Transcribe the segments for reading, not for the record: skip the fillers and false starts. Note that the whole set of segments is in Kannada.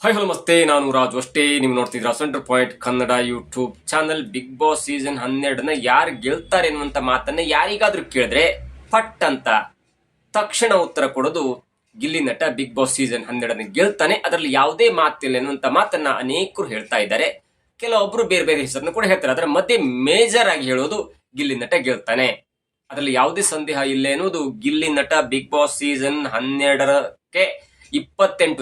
ಹಾಯ್ ಹಲೋ ನಮಸ್ತೆ, ನಾನು ರಾಜು ಅಷ್ಟೇ. ನೀವು ನೋಡ್ತಿದ್ರ centre point Kannada YouTube channel. Bigg Boss season 12ನ ಯಾರು ಗೆಲ್ತಾರೆ ಎನ್ನುವಂತ ಮಾತನ್ನ ಯಾರಿಗಾದ್ರೂ ಕೇಳಿದ್ರೆ ಫಟ್ ಅಂತ ತಕ್ಷಣ ಉತ್ತರ ಕೊಡೋದು ಗಿಲ್ಲಿ ನಟ. ಬಿಗ್ ಬಾಸ್ ಸೀಸನ್ 12ನ ಗೆಲ್ತಾನೆ, ಅದರಲ್ಲಿ ಯಾವುದೇ ಮಾತಿಲ್ಲ ಎನ್ನುವಂತ ಮಾತನ್ನ ಅನೇಕರು ಹೇಳ್ತಾ ಇದ್ದಾರೆ. ಕೆಲವೊಬ್ರು ಬೇರೆ ಬೇರೆ ಹೆಸರನ್ನು ಕೂಡ ಹೇಳ್ತಾರೆ. ಅದರ ಮಧ್ಯೆ ಮೇಜರ್ ಆಗಿ ಹೇಳೋದು ಗಿಲ್ಲಿ ನಟ ಗೆಲ್ತಾನೆ, ಅದರಲ್ಲಿ ಯಾವುದೇ ಸಂದೇಹ ಇಲ್ಲ ಎನ್ನುವುದು. ಗಿಲ್ಲಿ ನಟ ಬಿಗ್ ಬಾಸ್ ಸೀಸನ್ 12ಕ್ಕೆ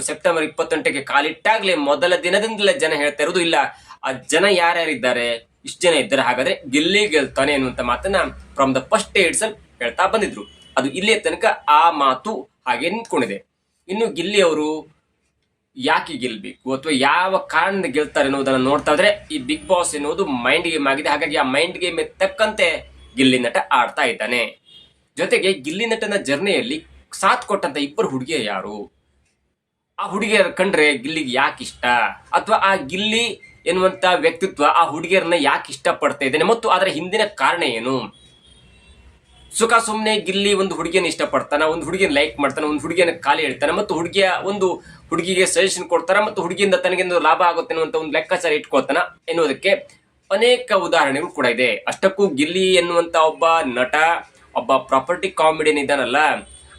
ಸೆಪ್ಟೆಂಬರ್ 28ಕ್ಕೆ ಕಾಲಿಟ್ಟಾಗ್ಲೇ ಮೊದಲ ದಿನದಿಂದಲೇ ಜನ ಹೇಳ್ತಾ ಇರೋದು, ಇಲ್ಲ ಆ ಜನ ಯಾರ್ಯಾರಿದ್ದಾರೆ, ಇಷ್ಟು ಜನ ಇದ್ದಾರೆ, ಹಾಗಾದ್ರೆ ಗಿಲ್ಲಿ ಗೆಲ್ತಾನೆ ಎನ್ನುವಂತ ಮಾತನ್ನ from the first day itself ಹೇಳ್ತಾ ಬಂದಿದ್ರು. ಅದು ಇಲ್ಲಿಯ ತನಕ ಆ ಮಾತು ಹಾಗೆ ನಿಂತ್ಕೊಂಡಿದೆ. ಇನ್ನು ಗಿಲ್ಲಿ ಅವರು ಯಾಕೆ ಗೆಲ್ಬೇಕು ಅಥವಾ ಯಾವ ಕಾರಣದಿಂದ ಗೆಲ್ತಾರೆ ಅನ್ನೋದನ್ನ ನೋಡ್ತಾ ಇದ್ರೆ, ಈ ಬಿಗ್ ಬಾಸ್ ಎನ್ನುವುದು ಮೈಂಡ್ ಗೇಮ್ ಆಗಿದೆ. ಹಾಗಾಗಿ ಆ ಮೈಂಡ್ ಗೇಮ್ ತಕ್ಕಂತೆ ಗಿಲ್ಲಿ ನಟ ಆಡ್ತಾ ಇದ್ದಾನೆ. ಜೊತೆಗೆ ಗಿಲ್ಲಿ ನಟನ ಜರ್ನಿಯಲ್ಲಿ ಸಾಥ್ ಕೊಟ್ಟಂತ ಇಬ್ಬರು ಹುಡುಗಿಯ ಯಾರು, ಆ ಹುಡುಗಿಯರ ಕಂಡ್ರೆ ಗಿಲ್ಲಿಗೆ ಯಾಕೆ ಇಷ್ಟ, ಅಥವಾ ಆ ಗಿಲ್ಲಿ ಎನ್ನುವಂತ ವ್ಯಕ್ತಿತ್ವ ಆ ಹುಡುಗಿಯರನ್ನ ಯಾಕೆ ಇಷ್ಟ ಪಡ್ತಾ ಇದ್ದಾನೆ ಮತ್ತು ಅದರ ಹಿಂದಿನ ಕಾರಣ ಏನು. ಸುಖ ಸುಮ್ಮನೆ ಗಿಲ್ಲಿ ಒಂದು ಹುಡುಗಿಯನ್ನು ಇಷ್ಟಪಡ್ತಾನ, ಒಂದು ಹುಡುಗಿಯನ್ನು ಲೈಕ್ ಮಾಡ್ತಾನೆ, ಒಂದು ಹುಡುಗಿಯನ್ನು ಖಾಲಿ ಹೇಳ್ತಾನೆ ಮತ್ತು ಹುಡುಗಿಗೆ ಸಜೆಷನ್ ಕೊಡ್ತಾರ ಮತ್ತು ಹುಡುಗಿಯಿಂದ ತನಗೆಂದು ಲಾಭ ಆಗುತ್ತೆ ಅನ್ನುವಂತ ಒಂದು ಲೆಕ್ಕಾಚಾರ ಇಟ್ಕೊಳ್ತಾನ ಎನ್ನುವುದಕ್ಕೆ ಅನೇಕ ಉದಾಹರಣೆಗಳು ಕೂಡ ಇದೆ. ಅಷ್ಟಕ್ಕೂ ಗಿಲ್ಲಿ ಎನ್ನುವಂತ ಒಬ್ಬ ನಟ, ಒಬ್ಬ ಪ್ರಾಪರ್ಟಿ ಕಾಮಿಡಿಯನ್ ಇದ್ದಾನಲ್ಲ,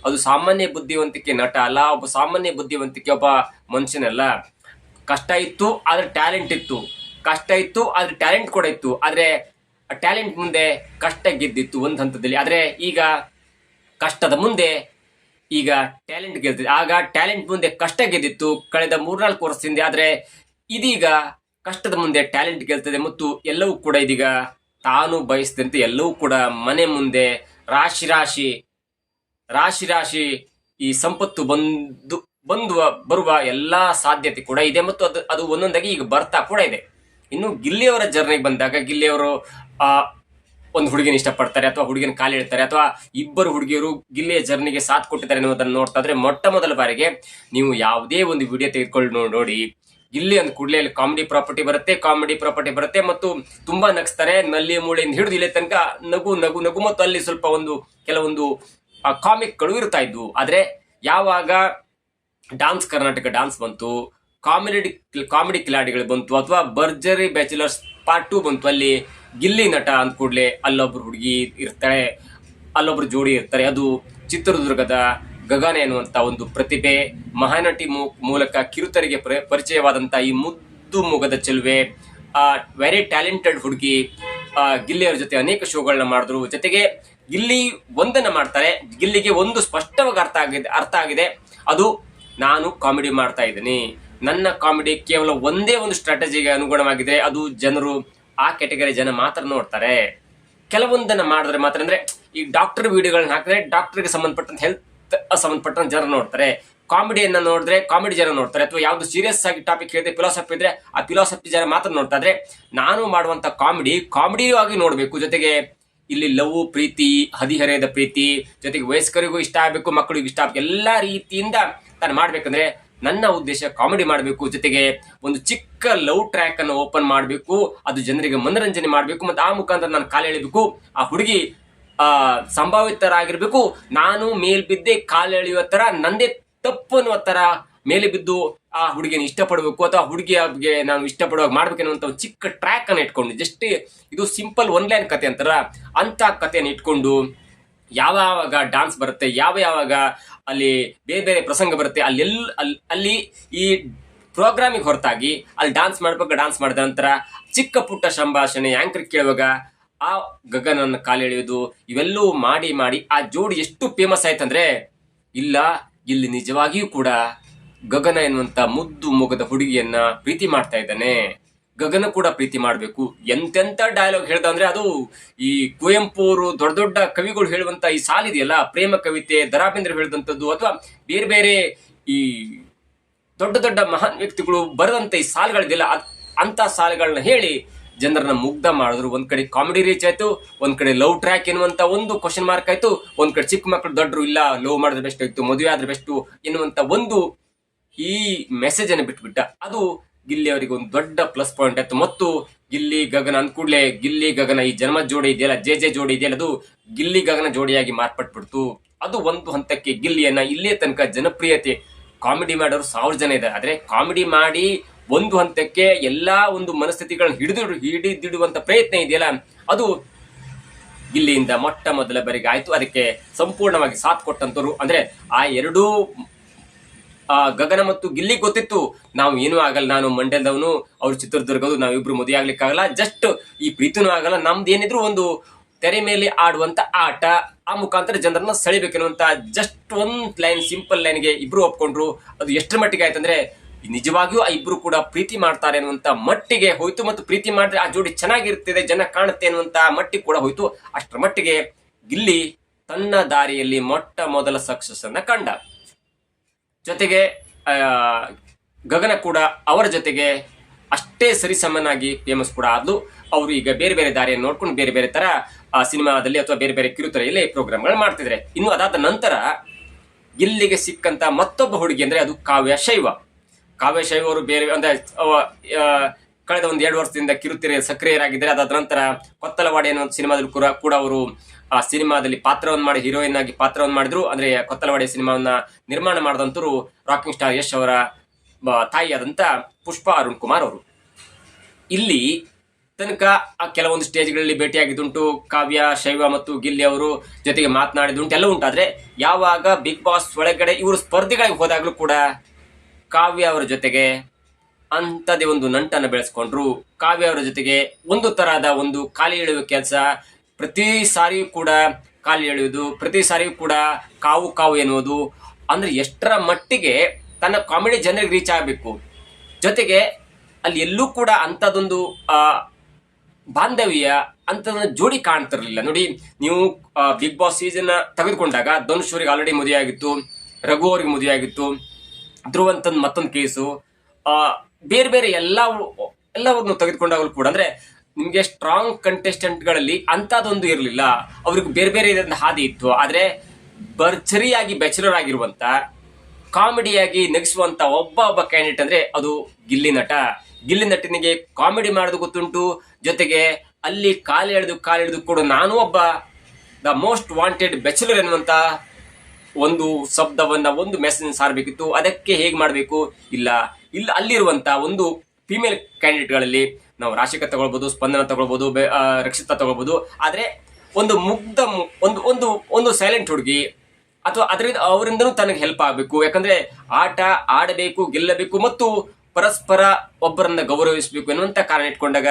ಅದು ಸಾಮಾನ್ಯ ಬುದ್ಧಿವಂತಿಕೆ ನಟ ಅಲ್ಲ, ಒಬ್ಬ ಸಾಮಾನ್ಯ ಬುದ್ಧಿವಂತಿಕೆ ಒಬ್ಬ ಮನುಷ್ಯನಲ್ಲ. ಕಷ್ಟ ಇತ್ತು ಆದ್ರೆ ಟ್ಯಾಲೆಂಟ್ ಇತ್ತು, ಕಷ್ಟ ಇತ್ತು ಆದ್ರೆ ಟ್ಯಾಲೆಂಟ್ ಕೂಡ ಇತ್ತು. ಆದ್ರೆ ಟ್ಯಾಲೆಂಟ್ ಮುಂದೆ ಕಷ್ಟ ಗೆದ್ದಿತ್ತು ಒಂದು ಹಂತದಲ್ಲಿ. ಆದ್ರೆ ಈಗ ಕಷ್ಟದ ಮುಂದೆ ಈಗ ಟ್ಯಾಲೆಂಟ್ ಗೆದ್ದಿತ್ತು. ಆಗ ಟ್ಯಾಲೆಂಟ್ ಮುಂದೆ ಕಷ್ಟ ಗೆದ್ದಿತ್ತು ಕಳೆದ 3-4 ವರ್ಷದಿಂದ. ಆದ್ರೆ ಇದೀಗ ಕಷ್ಟದ ಮುಂದೆ ಟ್ಯಾಲೆಂಟ್ ಗೆಲ್ತದೆ ಮತ್ತು ಎಲ್ಲವೂ ಕೂಡ ಇದೀಗ ತಾನು ಬಯಸಿದಂತೆ ಎಲ್ಲವೂ ಕೂಡ ಮನೆ ಮುಂದೆ ರಾಶಿ ರಾಶಿ ಈ ಸಂಪತ್ತು ಬರುವ ಎಲ್ಲಾ ಸಾಧ್ಯತೆ ಕೂಡ ಇದೆ ಮತ್ತು ಅದು ಒಂದೊಂದಾಗಿ ಈಗ ಬರ್ತಾ ಕೂಡ ಇದೆ. ಇನ್ನು ಗಿಲ್ಲಿಯವರ ಜರ್ನಿಗೆ ಬಂದಾಗ, ಗಿಲ್ಲಿಯವರು ಒಂದು ಹುಡುಗಿನ ಇಷ್ಟಪಡ್ತಾರೆ ಅಥವಾ ಹುಡುಗಿನ ಕಾಲಿ ಹೇಳ್ತಾರೆ, ಅಥವಾ ಇಬ್ಬರು ಹುಡುಗಿಯರು ಗಿಲ್ಲಿಯ ಜರ್ನಿಗೆ ಸಾಥ್ ಕೊಟ್ಟಿದ್ದಾರೆ ಅನ್ನೋದನ್ನು ನೋಡ್ತಾ ಇದ್ರೆ, ಮೊಟ್ಟ ಮೊದಲ ಬಾರಿಗೆ ನೀವು ಯಾವುದೇ ಒಂದು ವಿಡಿಯೋ ತೆಗೆದುಕೊಂಡು ನೋಡಿ, ಗಿಲ್ಲಿ ಅಂದ ಕೂಡಲೇ ಅಲ್ಲಿ ಕಾಮಿಡಿ ಪ್ರಾಪರ್ಟಿ ಬರುತ್ತೆ ಮತ್ತು ತುಂಬಾ ನಗಿಸ್ತಾರೆ. ನಲ್ಲಿ ಮೂಳೆಯಿಂದ ಹಿಡಿದು ಇಲ್ಲಿ ತನಕ ನಗು ಮತ್ತು ಅಲ್ಲಿ ಸ್ವಲ್ಪ ಕೆಲವೊಂದು ಕಾಮಿಕ್ಗಳು ಇರ್ತಾ ಇದ್ವು. ಆದ್ರೆ ಯಾವಾಗ ಡಾನ್ಸ್ ಕರ್ನಾಟಕ ಡಾನ್ಸ್ ಬಂತು, ಕಾಮಿಡಿ ಕಿಲಾಡಿಗಳು ಬಂತು, ಅಥವಾ ಭರ್ಜರಿ ಬ್ಯಾಚುಲರ್ಸ್ ಪಾರ್ಟ್ 2 ಬಂತು, ಅಲ್ಲಿ ಗಿಲ್ಲಿ ನಟ ಅಂದ ಕೂಡಲೇ ಅಲ್ಲೊಬ್ರು ಹುಡುಗಿ ಇರ್ತಾಳೆ, ಅಲ್ಲೊಬ್ರು ಜೋಡಿ ಇರ್ತಾರೆ. ಅದು ಚಿತ್ರದುರ್ಗದ ಗಗನ ಎನ್ನುವಂತ ಒಂದು ಪ್ರತಿಭೆ, ಮಹಾನಟಿ ಮೂಲಕ ಕಿರುತೆರೆಗೆ ಪರಿಚಯವಾದಂತ ಈ ಮುದ್ದು ಮೊಗದ ಚೆಲುವೆ, ವೆರಿ ಟ್ಯಾಲೆಂಟೆಡ್ ಹುಡುಗಿ, ಗಿಲ್ಲಿಯವರ ಜೊತೆ ಅನೇಕ ಶೋಗಳನ್ನ ಮಾಡಿದ್ರು. ಜೊತೆಗೆ ಗಿಲ್ಲಿ ಒಂದನ್ನ ಮಾಡ್ತಾರೆ, ಗಿಲ್ಲಿಗೆ ಒಂದು ಸ್ಪಷ್ಟವಾಗಿ ಅರ್ಥ ಆಗಿದೆ, ಅದು ನಾನು ಕಾಮಿಡಿ ಮಾಡ್ತಾ ಇದ್ದೀನಿ, ನನ್ನ ಕಾಮಿಡಿ ಕೇವಲ ಒಂದೇ ಒಂದು ಸ್ಟ್ರಾಟಜಿಗೆ ಅನುಗುಣವಾಗಿದೆ, ಅದು ಜನರು ಆ ಕ್ಯಾಟಗರಿ ಜನ ಮಾತ್ರ ನೋಡ್ತಾರೆ. ಕೆಲವೊಂದನ್ನ ಮಾಡಿದ್ರೆ ಮಾತ್ರ, ಅಂದ್ರೆ ಈ ಡಾಕ್ಟರ್ ವಿಡಿಯೋಗಳನ್ನ ಹಾಕಿದ್ರೆ ಡಾಕ್ಟರ್ಗೆ ಸಂಬಂಧಪಟ್ಟಂತ ಹೆಲ್ತ್ ಸಂಬಂಧಪಟ್ಟಂತ ಜನ ನೋಡ್ತಾರೆ, ಕಾಮಿಡಿಯನ್ನ ನೋಡಿದ್ರೆ ಕಾಮಿಡಿ ಜನ ನೋಡ್ತಾರೆ, ಅಥವಾ ಯಾವ್ದು ಸೀರಿಯಸ್ ಆಗಿ ಟಾಪಿಕ್ ಹೇಳಿದ್ರೆ ಫಿಲಾಸಫಿ ಇದ್ರೆ ಆ ಫಿಲಾಸಫಿ ಜನ ಮಾತ್ರ ನೋಡ್ತಾ ಇದ್ರೆ, ನಾನು ಮಾಡುವಂತ ಕಾಮಿಡಿಯೂ ಆಗಿ ನೋಡ್ಬೇಕು. ಜೊತೆಗೆ ಇಲ್ಲಿ ಲವ್, ಪ್ರೀತಿ, ಹದಿಹರೆಯದ ಪ್ರೀತಿ, ಜೊತೆಗೆ ವಯಸ್ಕರಿಗೂ ಇಷ್ಟ ಆಗ್ಬೇಕು, ಮಕ್ಕಳಿಗೂ ಇಷ್ಟ ಆಗ್ಬೇಕು, ಎಲ್ಲಾ ರೀತಿಯಿಂದ ತಾನು ಮಾಡ್ಬೇಕಂದ್ರೆ ನನ್ನ ಉದ್ದೇಶ ಕಾಮಿಡಿ ಮಾಡಬೇಕು. ಜೊತೆಗೆ ಒಂದು ಚಿಕ್ಕ ಲವ್ ಟ್ರ್ಯಾಕ್ ಅನ್ನು ಓಪನ್ ಮಾಡಬೇಕು, ಅದು ಜನರಿಗೆ ಮನರಂಜನೆ ಮಾಡಬೇಕು ಮತ್ತು ಆ ಮುಖಾಂತರ ನಾನು ಕಾಲು ಎಳಿಬೇಕು, ಆ ಹುಡುಗಿ ಸಂಭಾವಿತರಾಗಿರ್ಬೇಕು, ನಾನು ಮೇಲ್ ಬಿದ್ದೆ ಕಾಲು ಎಳೆಯುವ ತರ, ನಂದೇ ತಪ್ಪು ಅನ್ನುವ ತರ ಮೇಲೆ ಬಿದ್ದು ಆ ಹುಡುಗಿನ ಇಷ್ಟಪಡಬೇಕು, ಅಥವಾ ಹುಡುಗಿಗೆ ನಾನು ಇಷ್ಟಪಡುವಾಗ ಮಾಡ್ಬೇಕನ್ನುವಂತ ಒಂದು ಚಿಕ್ಕ ಟ್ರ್ಯಾಕ್ ಅನ್ನು ಇಟ್ಕೊಂಡು, ಜಸ್ಟ್ ಇದು ಸಿಂಪಲ್ 1 ಲೈನ್ ಕತೆ ಅಂತಾರ ಅಂತ ಕಥೆಯನ್ನು ಇಟ್ಕೊಂಡು, ಯಾವಾಗ ಡಾನ್ಸ್ ಬರುತ್ತೆ, ಯಾವಾಗ ಅಲ್ಲಿ ಬೇರೆ ಬೇರೆ ಪ್ರಸಂಗ ಬರುತ್ತೆ, ಅಲ್ಲಿ ಈ ಪ್ರೋಗ್ರಾಮಿಗೆ ಹೊರತಾಗಿ ಅಲ್ಲಿ ಡಾನ್ಸ್ ಮಾಡಿದ ನಂತರ ಚಿಕ್ಕ ಪುಟ್ಟ ಸಂಭಾಷಣೆ ಆಂಕರ್ ಕೇಳುವಾಗ ಆ ಗಗನನ್ನು ಕಾಲು ಎಳೆಯೋದು, ಇವೆಲ್ಲವೂ ಮಾಡಿ ಆ ಜೋಡಿ ಎಷ್ಟು ಫೇಮಸ್ ಆಯ್ತಂದ್ರೆ, ಇಲ್ಲ ಇಲ್ಲಿ ನಿಜವಾಗಿಯೂ ಕೂಡ ಗಗನ ಎನ್ನುವಂತ ಮುದ್ದು ಮೊಗದ ಹುಡುಗಿಯನ್ನ ಪ್ರೀತಿ ಮಾಡ್ತಾ ಇದ್ದಾನೆ, ಗಗನ ಕೂಡ ಪ್ರೀತಿ ಮಾಡಬೇಕು. ಎಂತೆಂತ ಡೈಲಾಗ್ ಹೇಳ್ದ ಅಂದ್ರೆ, ಅದು ಈ ಕುವೆಂಪು ಅವರು ದೊಡ್ಡ ದೊಡ್ಡ ಕವಿಗಳು ಹೇಳುವಂತ ಈ ಸಾಲಿದೆಯಲ್ಲ, ಪ್ರೇಮ ಕವಿತೆ, ದರಾ ಬೇಂದ್ರೆ ಹೇಳಿದಂಥದ್ದು, ಅಥವಾ ಬೇರೆ ಬೇರೆ ಈ ದೊಡ್ಡ ದೊಡ್ಡ ಮಹಾನ್ ವ್ಯಕ್ತಿಗಳು ಬರೆದಂತ ಈ ಸಾಲುಗಳಿದೆಯಲ್ಲ, ಅಂತ ಸಾಲುಗಳನ್ನ ಹೇಳಿ ಜನರನ್ನ ಮುಗ್ಧ ಮಾಡಿದ್ರು. ಒಂದ್ ಕಡೆ ಕಾಮಿಡಿ ರೀಚ್ ಆಯ್ತು, ಒಂದ್ ಕಡೆ ಲವ್ ಟ್ರ್ಯಾಕ್ ಎನ್ನುವಂತ ಒಂದು ಕ್ವಶನ್ ಮಾರ್ಕ್ ಆಯ್ತು, ಒಂದ್ ಕಡೆ ಚಿಕ್ಕ ಮಕ್ಕಳು ದೊಡ್ಡರು ಇಲ್ಲ ಲವ್ ಮಾಡಿದ್ರೆ ಬೆಸ್ಟ್ ಆಯ್ತು, ಮದುವೆ ಆದ್ರೆ ಬೆಸ್ಟ್ ಎನ್ನುವಂತ ಒಂದು ಈ ಮೆಸೇಜ್ ಅನ್ನು ಬಿಟ್ಬಿಟ್ಟ. ಅದು ಗಿಲ್ಲಿ ಅವರಿಗೆ ಒಂದು ದೊಡ್ಡ ಪ್ಲಸ್ ಪಾಯಿಂಟ್ ಆಯ್ತು. ಮತ್ತು ಗಿಲ್ಲಿ ಗಗನ ಅಂದ ಕೂಡಲೇ ಗಿಲ್ಲಿ ಗಗನ ಈ ಜನ್ಮ ಜೋಡಿ ಇದೆಯಲ್ಲ, ಜೆ ಜೋಡಿ ಇದೆಯಲ್ಲ, ಅದು ಗಿಲ್ಲಿ ಗಗನ ಜೋಡಿಯಾಗಿ ಮಾರ್ಪಟ್ಬಿಡ್ತು. ಅದು ಒಂದು ಹಂತಕ್ಕೆ ಗಿಲ್ಲಿಯನ್ನ ಇಲ್ಲಿಯ ತನಕ ಜನಪ್ರಿಯತೆ ಕಾಮಿಡಿ ಮಾಡೋರು 1000 ಜನ ಇದ್ದಾರೆ. ಆದ್ರೆ ಕಾಮಿಡಿ ಮಾಡಿ ಒಂದು ಹಂತಕ್ಕೆ ಎಲ್ಲಾ ಒಂದು ಮನಸ್ಥಿತಿಗಳನ್ನ ಹಿಡಿದಿಡುವಂತ ಪ್ರಯತ್ನ ಇದೆಯಲ್ಲ, ಅದು ಗಿಲ್ಲಿಯಿಂದ ಮೊಟ್ಟ ಮೊದಲ ಬಾರಿಗೆ ಆಯ್ತು. ಅದಕ್ಕೆ ಸಂಪೂರ್ಣವಾಗಿ ಸಾಥ್ ಕೊಟ್ಟಂತವ್ರು ಅಂದ್ರೆ ಆ ಎರಡೂ ಗಗನ ಮತ್ತು ಗಿಲ್ಲಿ ಗೊತ್ತಿತ್ತು ನಾವು ಏನೂ ಆಗಲ್ಲ, ನಾನು ಮಂಡ್ಯದವನು, ಅವ್ರು ಚಿತ್ರದುರ್ಗದು, ನಾವಿಬ್ರು ಮದುವೆ ಆಗ್ಲಿಕ್ಕಾಗಲ್ಲ, ಜಸ್ಟ್ ಈ ಪ್ರೀತಿನೂ ಆಗಲ್ಲ, ನಮ್ದು ಏನಿದ್ರು ಒಂದು ತೆರೆ ಮೇಲೆ ಆಡುವಂತ ಆಟ, ಆ ಮುಖಾಂತರ ಜನರನ್ನ ಸೆಳಿಬೇಕೆನ್ನುವಂತ ಜಸ್ಟ್ ಒಂದ್ ಲೈನ್, ಸಿಂಪಲ್ ಲೈನ್ಗೆ ಇಬ್ರು ಒಪ್ಕೊಂಡ್ರು. ಅದು ಎಷ್ಟರ ಮಟ್ಟಿಗೆ ಆಯ್ತಂದ್ರೆ ನಿಜವಾಗಿಯೂ ಆ ಇಬ್ರು ಕೂಡ ಪ್ರೀತಿ ಮಾಡ್ತಾರೆ ಅನ್ನುವಂತ ಮಟ್ಟಿಗೆ ಹೋಯ್ತು. ಮತ್ತು ಪ್ರೀತಿ ಮಾಡಿದ್ರೆ ಆ ಜೋಡಿ ಚೆನ್ನಾಗಿರ್ತದೆ, ಜನ ಕಾಣುತ್ತೆ ಅನ್ನುವಂತ ಮಟ್ಟಿಗೆ ಕೂಡ ಹೋಯ್ತು. ಅಷ್ಟರ ಮಟ್ಟಿಗೆ ಗಿಲ್ಲಿ ತನ್ನ ದಾರಿಯಲ್ಲಿ ಮೊಟ್ಟ ಮೊದಲ ಸಕ್ಸಸ್ ಅನ್ನ ಕಂಡ. ಜೊತೆಗೆ ಗಗನ ಕೂಡ ಅವರ ಜೊತೆಗೆ ಅಷ್ಟೇ ಸರಿಸಮನಾಗಿ ಫೇಮಸ್ ಕೂಡ ಆದ್ಲು. ಅವರು ಈಗ ಬೇರೆ ಬೇರೆ ದಾರಿಯನ್ನು ನೋಡ್ಕೊಂಡು ಬೇರೆ ಬೇರೆ ತರ ಸಿನಿಮಾದಲ್ಲಿ ಅಥವಾ ಬೇರೆ ಬೇರೆ ಕಿರುತೆರೆಯಲ್ಲಿ ಪ್ರೋಗ್ರಾಮ್ಗಳು ಮಾಡ್ತಿದ್ರೆ. ಇನ್ನು ಅದಾದ ನಂತರ ಗಿಲ್ಲಿಗೆ ಸಿಕ್ಕಂತ ಮತ್ತೊಬ್ಬ ಹುಡುಗಿ ಅಂದ್ರೆ ಅದು ಕಾವ್ಯ ಶೈವ. ಕಾವ್ಯ ಶೈವ ಅವರು ಬೇರೆ ಅಂದ್ರೆ ಕಳೆದ ಒಂದು 2 ವರ್ಷದಿಂದ ಕಿರುತೆರೆ ಸಕ್ರಿಯರಾಗಿದ್ದಾರೆ. ಅದಾದ ನಂತರ ಕೊತ್ತಲವಾಡಿ ಅನ್ನೋ ಸಿನಿಮಾದಲ್ಲಿ ಕೂಡ ಅವರು ಆ ಸಿನಿಮಾದಲ್ಲಿ ಪಾತ್ರವನ್ನು ಮಾಡಿ ಹೀರೋಯಿನ್ ಆಗಿ ಪಾತ್ರವನ್ನು ಮಾಡಿದ್ರು. ಅಂದ್ರೆ ಕೊತ್ತಲವಾಡಿ ಸಿನಿಮಾವನ್ನ ನಿರ್ಮಾಣ ಮಾಡಿದಂತರು ರಾಕಿಂಗ್ ಸ್ಟಾರ್ ಯಶ್ ಅವರ ತಾಯಿಯಾದಂತ ಪುಷ್ಪಾ ಅರುಣ್ ಕುಮಾರ್ ಅವರು. ಇಲ್ಲಿ ತನಕ ಕೆಲವೊಂದು ಸ್ಟೇಜ್ಗಳಲ್ಲಿ ಭೇಟಿಯಾಗಿದ್ದುಂಟು. ಕಾವ್ಯ ಶೈವ ಮತ್ತು ಗಿಲ್ಲಿ ಅವರು ಜೊತೆಗೆ ಮಾತನಾಡಿದುಂಟು, ಎಲ್ಲ ಉಂಟು. ಆದ್ರೆ ಯಾವಾಗ ಬಿಗ್ ಬಾಸ್ ಒಳಗಡೆ ಇವರು ಸ್ಪರ್ಧೆಗಳಿಗೆ ಹೋದಾಗ್ಲೂ ಕೂಡ ಕಾವ್ಯ ಅವರ ಜೊತೆಗೆ ಅಂಥದೇ ಒಂದು ನಂಟನ್ನು ಬೆಳೆಸ್ಕೊಂಡ್ರು. ಕಾವ್ಯ ಅವರ ಜೊತೆಗೆ ಒಂದು ತರಹದ ಒಂದು ಕಾಲಿ ಎಳೆಯುವ ಕೆಲಸ, ಪ್ರತಿ ಸಾರಿಯೂ ಕೂಡ ಕಾಲಿ ಎಳೆಯುವುದು, ಪ್ರತಿ ಸಾರಿಯೂ ಕೂಡ ಕಾವು ಕಾವು ಎನ್ನುವುದು. ಅಂದ್ರೆ ಎಷ್ಟರ ಮಟ್ಟಿಗೆ ತನ್ನ ಕಾಮಿಡಿ ಜನರಿಗೆ ರೀಚ್ ಆಗಬೇಕು. ಜೊತೆಗೆ ಅಲ್ಲಿ ಎಲ್ಲೂ ಕೂಡ ಅಂಥದ್ದೊಂದು ಬಾಂಧವ್ಯ ಅಂಥದೊಂದು ಜೋಡಿ ಕಾಣ್ತಿರ್ಲಿಲ್ಲ. ನೋಡಿ, ನೀವು ಬಿಗ್ ಬಾಸ್ ಸೀಸನ್ ತೆಗೆದುಕೊಂಡಾಗ ಧನುಷ್ ಅವರಿಗೆ ಆಲ್ರೆಡಿ ಮದುವೆ ಆಗಿತ್ತು, ರಘು ಅವ್ರಿಗೆ ಮದುವೆ ಆಗಿತ್ತು, ಧ್ರುವ್ ಅಂತಂದು ಮತ್ತೊಂದು ಕೇಸು, ಬೇರೆ ಬೇರೆ ಎಲ್ಲವನ್ನು ತೆಗೆದುಕೊಂಡಾಗಲೂ ಕೂಡ ಅಂದ್ರೆ ನಿಮ್ಗೆ ಸ್ಟ್ರಾಂಗ್ ಕಂಟೆಸ್ಟೆಂಟ್ಗಳಲ್ಲಿ ಅಂಥದ್ದೊಂದು ಇರಲಿಲ್ಲ. ಅವ್ರಿಗೆ ಬೇರೆ ಬೇರೆ ಹಾದಿ ಇತ್ತು. ಆದ್ರೆ ಭರ್ಜರಿಯಾಗಿ ಬ್ಯಾಚುಲರ್ ಆಗಿರುವಂತ, ಕಾಮಿಡಿಯಾಗಿ ನಗಿಸುವಂತ ಒಬ್ಬ ಕ್ಯಾಂಡಿಡೇಟ್ ಅಂದ್ರೆ ಅದು ಗಿಲ್ಲಿ ನಟ. ಗಿಲ್ಲಿ ನಟನಿಗೆ ಕಾಮಿಡಿ ಮಾಡೋದು ಗೊತ್ತುಂಟು. ಜೊತೆಗೆ ಅಲ್ಲಿ ಕಾಲೆಳೆದು ಕೂಡ ನಾನು ಒಬ್ಬ ದ ಮೋಸ್ಟ್ ವಾಂಟೆಡ್ ಬ್ಯಾಚುಲರ್ ಎನ್ನುವಂತ ಒಂದು ಶಬ್ದವನ್ನ, ಒಂದು ಮೆಸೇಜ್ ಸಾರಬೇಕಿತ್ತು. ಅದಕ್ಕೆ ಹೇಗೆ ಮಾಡಬೇಕು, ಇಲ್ಲ ಅಲ್ಲಿರುವಂತ ಒಂದು ಫಿಮೇಲ್ ಕ್ಯಾಂಡಿಡೇಟ್ಗಳಲ್ಲಿ ನಾವು ರಾಶಿಕಾ ತಗೊಳ್ಬಹುದು, ಸ್ಪಂದನ ತಗೊಳ್ಬಹುದು, ರಕ್ಷಿತಾ ತಗೊಳ್ಬಹುದು. ಆದ್ರೆ ಒಂದು ಮುಗ್ಧ ಒಂದು ಸೈಲೆಂಟ್ ಹುಡುಗಿ ಅಥವಾ ಅದರಿಂದ ಅವರಿಂದನೂ ತನಗೆ ಹೆಲ್ಪ್ ಆಗಬೇಕು. ಯಾಕಂದ್ರೆ ಆಟ ಆಡಬೇಕು, ಗೆಲ್ಲಬೇಕು ಮತ್ತು ಪರಸ್ಪರ ಒಬ್ಬರನ್ನ ಗೌರವಿಸಬೇಕು ಎನ್ನುವಂತ ಕಾರಣ ಇಟ್ಕೊಂಡಾಗ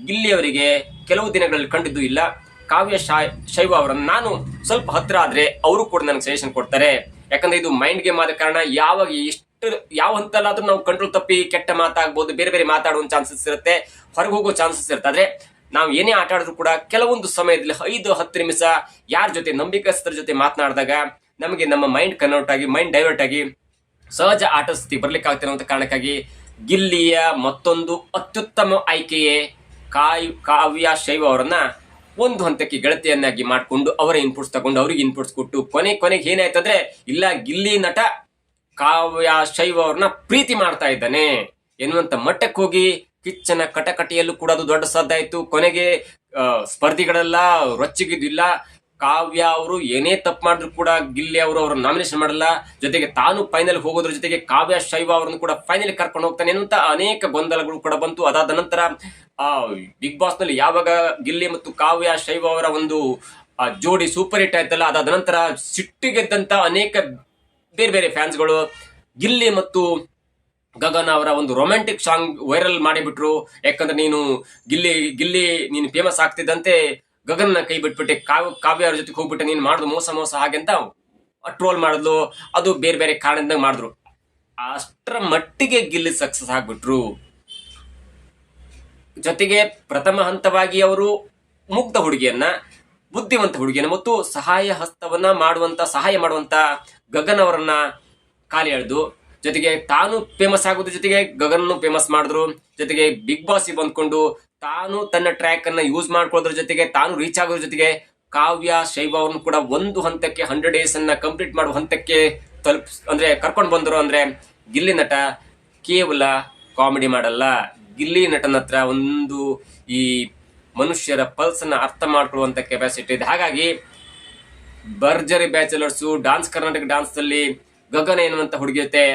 ಗಿಲ್ಲಿ ಅವರಿಗೆ ಕೆಲವು ದಿನಗಳಲ್ಲಿ ಕಂಡಿದ್ದು ಇಲ್ಲ. ಕಾವ್ಯ ಶೈವ ಅವರನ್ನು ನಾನು ಸ್ವಲ್ಪ ಹತ್ರ ಆದ್ರೆ ಅವರು ಕೂಡ ನನಗೆ ಸಜೆಷನ್ ಕೊಡ್ತಾರೆ. ಯಾಕಂದ್ರೆ ಇದು ಮೈಂಡ್ ಗೇಮ್ ಆದ ಕಾರಣ ಯಾವಾಗ ಯಾವ ಹಂತಲ್ಲಾದ್ರೂ ನಾವು ಕಂಟ್ರೋಲ್ ತಪ್ಪಿ ಕೆಟ್ಟ ಮಾತಾಗ್ಬೋದು, ಬೇರೆ ಬೇರೆ ಮಾತಾಡುವ ಚಾನ್ಸಸ್ ಇರುತ್ತೆ, ಹೊರಗೆ ಹೋಗೋ ಚಾನ್ಸಸ್ ಇರುತ್ತೆ. ಆದ್ರೆ ನಾವು ಏನೇ ಆಟ ಆಡಿದ್ರು ಕೂಡ ಕೆಲವೊಂದು ಸಮಯದಲ್ಲಿ 5-10 ನಿಮಿಷ ಯಾರ ಜೊತೆ ನಂಬಿಕಸ್ಥರ ಜೊತೆ ಮಾತನಾಡಿದಾಗ ನಮಗೆ ನಮ್ಮ ಮೈಂಡ್ ಕನ್ವರ್ಟ್ ಆಗಿ, ಮೈಂಡ್ ಡೈವರ್ಟ್ ಆಗಿ ಸಹಜ ಆಟ ಸ್ಥಿತಿ ಬರ್ಲಿಕ್ಕೆ ಆಗ್ತಿರುವಂತ ಕಾರಣಕ್ಕಾಗಿ ಗಿಲ್ಲಿಯ ಮತ್ತೊಂದು ಅತ್ಯುತ್ತಮ ಆಯ್ಕೆಯೇ ಕಾವ್ಯ ಶೈವ ಅವರನ್ನ ಒಂದು ಹಂತಕ್ಕೆ ಗೆಳತಿಯನ್ನಾಗಿ ಮಾಡಿಕೊಂಡು ಅವರ ಇನ್ಪುಟ್ಸ್ ತಗೊಂಡು ಅವ್ರಿಗೆ ಇನ್ಪುಟ್ಸ್ ಕೊಟ್ಟು ಕೊನೆಗೆ ಏನಾಯ್ತಂದ್ರೆ ಇಲ್ಲ, ಗಿಲ್ಲಿ ನಟ ಕಾವ್ಯ ಶೈವ ಅವ್ರನ್ನ ಪ್ರೀತಿ ಮಾಡ್ತಾ ಇದ್ದಾನೆ ಎನ್ನುವಂತ ಮಟ್ಟಕ್ಕೆ ಹೋಗಿ ಕಿಚ್ಚನ ಕಟಕಟಿಯಲ್ಲೂ ಕೂಡ ಅದು ದೊಡ್ಡ ಸದ್ದಾಯ್ತು. ಕೊನೆಗೆ ಸ್ಪರ್ಧಿಗಳೆಲ್ಲ ರೊಚ್ಚಿಗಿದ್ದಿಲ್ಲ. ಕಾವ್ಯ ಅವರು ಏನೇ ತಪ್ಪು ಮಾಡಿದ್ರು ಕೂಡ ಗಿಲ್ಲಿ ಅವರು ಅವ್ರನ್ನ ನಾಮಿನೇಷನ್ ಮಾಡಲ್ಲ. ಜೊತೆಗೆ ತಾನು ಫೈನಲ್ ಹೋಗೋದ್ರ ಜೊತೆಗೆ ಕಾವ್ಯ ಶೈವ ಅವರನ್ನು ಕೂಡ ಫೈನಲ್ ಕರ್ಕೊಂಡು ಹೋಗ್ತಾನೆ ಎನ್ನುವಂತ ಅನೇಕ ಗೊಂದಲಗಳು ಕೂಡ ಬಂತು. ಅದಾದ ನಂತರ ಬಿಗ್ ಬಾಸ್ ನಲ್ಲಿ ಯಾವಾಗ ಗಿಲ್ಲಿ ಮತ್ತು ಕಾವ್ಯ ಶೈವ ಅವರ ಒಂದು ಜೋಡಿ ಸೂಪರ್ ಹಿಟ್ ಆಯ್ತಲ್ಲ, ಅದಾದ ನಂತರ ಸಿಟ್ಟಿಗೆದ್ದಂತ ಅನೇಕ ಬೇರೆ ಬೇರೆ ಫ್ಯಾನ್ಸ್ಗಳು ಗಿಲ್ಲಿ ಮತ್ತು ಗಗನ ಅವರ ಒಂದು ರೊಮ್ಯಾಂಟಿಕ್ ಸಾಂಗ್ ವೈರಲ್ ಮಾಡಿಬಿಟ್ರು. ಯಾಕಂದ್ರೆ ಗಿಲ್ಲಿ ನೀನು ಫೇಮಸ್ ಆಗ್ತಿದ್ದಂತೆ ಗಗನ್ನ ಕೈ ಬಿಟ್ಬಿಟ್ಟೆ, ಕಾವ್ಯ ಅವ್ರ ಜೊತೆಗೆ ಹೋಗ್ಬಿಟ್ಟೆ, ನೀನು ಮಾಡುದು ಮೋಸ ಹಾಗೆ ಅಂತ ಟ್ರೋಲ್ ಮಾಡಿದ್ಲು. ಅದು ಬೇರೆ ಬೇರೆ ಕಾರಣದಿಂದ ಮಾಡಿದ್ರು. ಅಷ್ಟರ ಮಟ್ಟಿಗೆ ಗಿಲ್ಲಿ ಸಕ್ಸಸ್ ಆಗ್ಬಿಟ್ರು. ಜೊತೆಗೆ ಪ್ರಥಮ ಹಂತವಾಗಿ ಅವರು ಮುಗ್ಧ ಹುಡುಗಿಯನ್ನ, ಬುದ್ಧಿವಂತ ಹುಡುಗಿಯನ್ನ ಮತ್ತು ಸಹಾಯ ಮಾಡುವಂತ ಗಗನ್ ಅವರನ್ನ ಕಾಲಿ ಎಳೆದು, ಜೊತೆಗೆ ತಾನು ಫೇಮಸ್ ಆಗೋದ್ರ ಜೊತೆಗೆ ಗಗನ್ನು ಫೇಮಸ್ ಮಾಡಿದ್ರು. ಜೊತೆಗೆ ಬಿಗ್ ಬಾಸ್ ಬಂದ್ಕೊಂಡು ತಾನು ತನ್ನ ಟ್ರ್ಯಾಕ್ ಅನ್ನ ಯೂಸ್ ಮಾಡ್ಕೊಳ್ಳೋದ್ರ ಜೊತೆಗೆ ತಾನು ರೀಚ್ ಆಗೋದ್ರ ಜೊತೆಗೆ ಕಾವ್ಯ ಶೈವ ಅವ್ರನ್ನು ಕೂಡ ಒಂದು ಹಂತಕ್ಕೆ 100 days ಅನ್ನ ಕಂಪ್ಲೀಟ್ ಮಾಡುವ ಹಂತಕ್ಕೆ ಕರ್ಕೊಂಡು ಬಂದರು. ಅಂದ್ರೆ ಗಿಲ್ಲಿ ನಟ ಕೇವಲ ಕಾಮಿಡಿ ಮಾಡಲ್ಲ, ಗಿಲ್ಲಿ ನಟನ ಹತ್ರ ಒಂದು ಈ ಮನುಷ್ಯರ ಪಲ್ಸ್ ಅನ್ನ ಅರ್ಥ ಮಾಡ್ಕೊಳ್ಳುವಂತ ಕೆಪಾಸಿಟಿ ಇದೆ. ಹಾಗಾಗಿ ಭರ್ಜರಿ ಬ್ಯಾಚುಲರ್ಸು, ಡಾನ್ಸ್ ಕರ್ನಾಟಕ ಡಾನ್ಸ್ ಅಲ್ಲಿ ಗಗನ ಎನ್ನುವಂತ ಹುಡುಗಿ ಜೊತೆ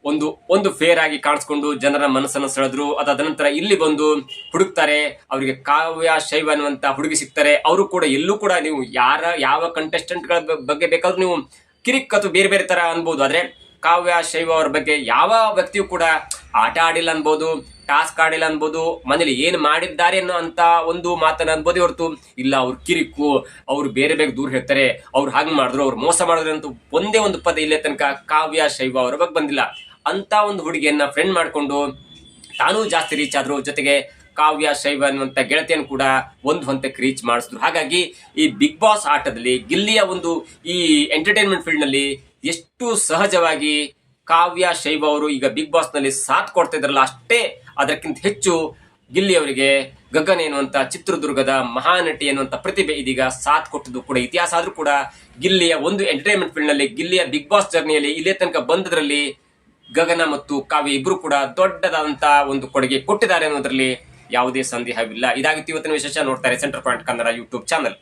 ಒಂದು ಒಂದು ಫೇರ್ ಆಗಿ ಕಾಣಿಸ್ಕೊಂಡು ಜನರ ಮನಸ್ಸನ್ನು ಸೆಳೆದ್ರು. ಅದಾದ ನಂತರ ಇಲ್ಲಿ ಬಂದು ಹುಡುಕ್ತಾರೆ, ಅವರಿಗೆ ಕಾವ್ಯ ಶೈವ ಅನ್ನುವಂತ ಹುಡುಗಿ ಸಿಗ್ತಾರೆ. ಅವರು ಕೂಡ ಎಲ್ಲೂ ಕೂಡ ನೀವು ಯಾವ ಕಂಟೆಸ್ಟೆಂಟ್ಗಳ ಬಗ್ಗೆ ಬೇಕಾದ್ರೂ ನೀವು ಕಿರಿಕ್ ಅಥವಾ ಬೇರೆ ಬೇರೆ ತರ ಅನ್ಬೋದು. ಆದ್ರೆ ಕಾವ್ಯ ಶೈವ ಅವ್ರ ಬಗ್ಗೆ ಯಾವ ವ್ಯಕ್ತಿಯು ಕೂಡ ಆಟ ಆಡಿಲ್ಲ ಅನ್ಬೋದು, ಟಾಸ್ಕ್ ಆಡಿಲ್ಲ ಅನ್ಬೋದು, ಮನೇಲಿ ಏನ್ ಮಾಡಿದ್ದಾರೆ ಅನ್ನೋ ಅಂತ ಒಂದು ಮಾತನ್ನ ಅನ್ಬೋದೇ ಹೊರತು ಇಲ್ಲ ಅವ್ರು ಕಿರಿಕು, ಅವ್ರು ಬೇರೆ ಬೇರೆ ದೂರ ಹೇಳ್ತಾರೆ, ಅವ್ರು ಹಾಗೆ ಮಾಡಿದ್ರು, ಅವ್ರು ಮೋಸ ಮಾಡಿದ್ರು ಅಂತ ಒಂದೇ ಒಂದು ಪದ ಇಲ್ಲೇ ತನಕ ಕಾವ್ಯ ಶೈವ ಅವರ ಬಗ್ಗೆ ಬಂದಿಲ್ಲ. ಅಂತ ಒಂದು ಹುಡುಗಿಯನ್ನ ಫ್ರೆಂಡ್ ಮಾಡ್ಕೊಂಡು ತಾನೂ ಜಾಸ್ತಿ ರೀಚ್ ಆದ್ರು, ಜೊತೆಗೆ ಕಾವ್ಯ ಶೈವ ಅನ್ನುವಂತ ಗೆಳತಿಯನ್ನು ಕೂಡ ಒಂದು ಹಂತಕ್ಕೆ ರೀಚ್ ಮಾಡಿಸಿದ್ರು. ಹಾಗಾಗಿ ಈ ಬಿಗ್ ಬಾಸ್ ಆಟದಲ್ಲಿ ಗಿಲ್ಲಿಯ ಒಂದು ಈ ಎಂಟರ್ಟೈನ್ಮೆಂಟ್ ಫೀಲ್ಡ್ ನಲ್ಲಿ ಎಷ್ಟು ಸಹಜವಾಗಿ ಕಾವ್ಯ ಶೈವ ಅವರು ಈಗ ಬಿಗ್ ಬಾಸ್ ನಲ್ಲಿ ಸಾಥ್ ಕೊಡ್ತಾ ಇದ್ರಲ್ಲ, ಅಷ್ಟೇ ಅದಕ್ಕಿಂತ ಹೆಚ್ಚು ಗಿಲ್ಲಿ ಅವರಿಗೆ ಗಗನ್ ಎನ್ನುವಂತ ಚಿತ್ರದುರ್ಗದ ಮಹಾನಟಿ ಎನ್ನುವಂತ ಪ್ರತಿಭೆ ಇದೀಗ ಸಾಥ್ ಕೊಟ್ಟದ್ದು ಕೂಡ ಇತಿಹಾಸ. ಆದ್ರೂ ಕೂಡ ಗಿಲ್ಲಿಯ ಒಂದು ಎಂಟರ್ಟೈನ್ಮೆಂಟ್ ಫೀಲ್ಡ್ ನಲ್ಲಿ ಗಿಲ್ಲಿಯ ಬಿಗ್ ಬಾಸ್ ಜರ್ನಿಯಲ್ಲಿ ಇಲ್ಲೇ ತನಕ ಬಂದದ್ರಲ್ಲಿ ಗಗನ ಮತ್ತು ಕಾವ್ಯ ಇಬ್ರು ಕೂಡ ದೊಡ್ಡದಾದಂತ ಒಂದು ಕೊಡುಗೆ ಕೊಟ್ಟಿದ್ದಾರೆ ಅನ್ನೋದ್ರಲ್ಲಿ ಯಾವುದೇ ಸಂದೇಹವಿಲ್ಲ. ಇದಾಗಿತ್ತು ಇವತ್ತಿನ ವಿಶೇಷ. ನೋಡ್ತಾರೆ centre point Kannada YouTube channel.